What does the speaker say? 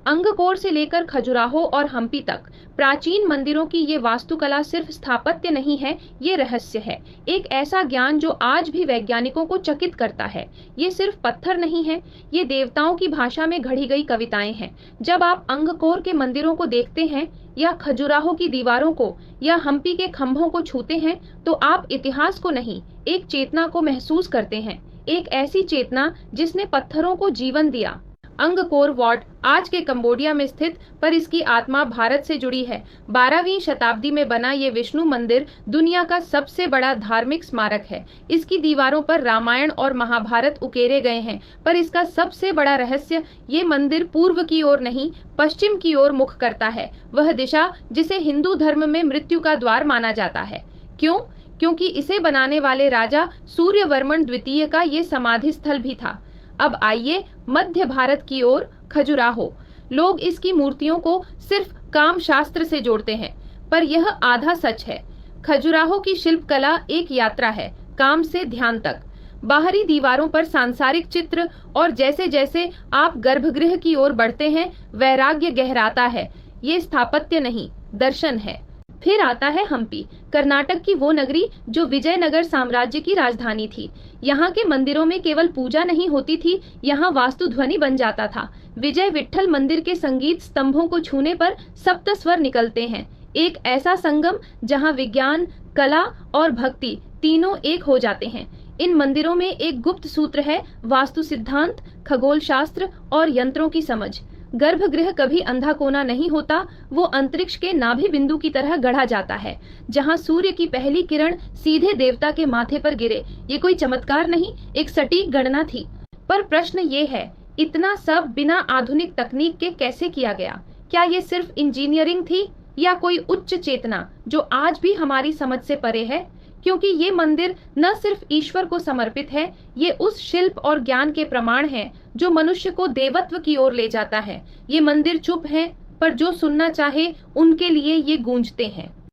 Angkor से लेकर खजुराहो और हम्पी तक प्राचीन मंदिरों की ये वास्तुकला सिर्फ स्थापत्य नहीं है, ये रहस्य है। एक ऐसा ज्ञान जो आज भी वैज्ञानिकों को चकित करता है। ये सिर्फ पत्थर नहीं है, ये देवताओं की भाषा में घड़ी गई कविताएं हैं। जब आप अंगकोर के मंदिरों को देखते हैं या खजुराहो की दीवारों को या हम्पी के खंभों को छूते हैं, तो आप इतिहास को नहीं, एक चेतना को महसूस करते हैं। एक ऐसी चेतना जिसने पत्थरों को जीवन दिया। अंगकोर वाट आज के कंबोडिया में स्थित, पर इसकी आत्मा भारत से जुड़ी है। 12वीं शताब्दी में बना ये विष्णु मंदिर दुनिया का सबसे बड़ा धार्मिक स्मारक है। इसकी दीवारों पर रामायण और महाभारत उकेरे गए हैं, पर इसका सबसे बड़ा रहस्य, ये मंदिर पूर्व की ओर नहीं, पश्चिम की ओर मुख करता है। वह दिशा जिसे हिंदू धर्म में मृत्यु का द्वार माना जाता है। क्यों? क्योंकि इसे बनाने वाले राजा सूर्यवर्मन द्वितीय का ये समाधि स्थल भी था। अब आइए मध्य भारत की ओर, खजुराहो। लोग इसकी मूर्तियों को सिर्फ काम शास्त्र से जोड़ते हैं, पर यह आधा सच है। खजुराहो की शिल्पकला एक यात्रा है, काम से ध्यान तक। बाहरी दीवारों पर सांसारिक चित्र, और जैसे जैसे आप गर्भगृह की ओर बढ़ते हैं, वैराग्य गहराता है। ये स्थापत्य नहीं, दर्शन है। फिर आता है हम्पी, कर्नाटक की वो नगरी जो विजयनगर साम्राज्य की राजधानी थी। यहाँ के मंदिरों में केवल पूजा नहीं होती थी, यहाँ वास्तु ध्वनि बन जाता था। विजय विट्ठल मंदिर के संगीत स्तंभों को छूने पर सप्त स्वर निकलते हैं। एक ऐसा संगम जहाँ विज्ञान, कला और भक्ति तीनों एक हो जाते हैं। इन मंदिरों में एक गुप्त सूत्र है, वास्तु सिद्धांत, खगोल शास्त्र और यंत्रों की समझ। गर्भगृह कभी अंधा कोना नहीं होता, वो अंतरिक्ष के नाभि बिंदु की तरह गढ़ा जाता है, जहाँ सूर्य की पहली किरण सीधे देवता के माथे पर गिरे। ये कोई चमत्कार नहीं, एक सटीक गणना थी। पर प्रश्न ये है, इतना सब बिना आधुनिक तकनीक के कैसे किया गया? क्या ये सिर्फ इंजीनियरिंग थी या कोई उच्च चेतना जो आज भी हमारी समझ से परे है? क्योंकि ये मंदिर न सिर्फ ईश्वर को समर्पित है, ये उस शिल्प और ज्ञान के प्रमाण है जो मनुष्य को देवत्व की ओर ले जाता है। ये मंदिर चुप है, पर जो सुनना चाहे उनके लिए ये गूंजते हैं।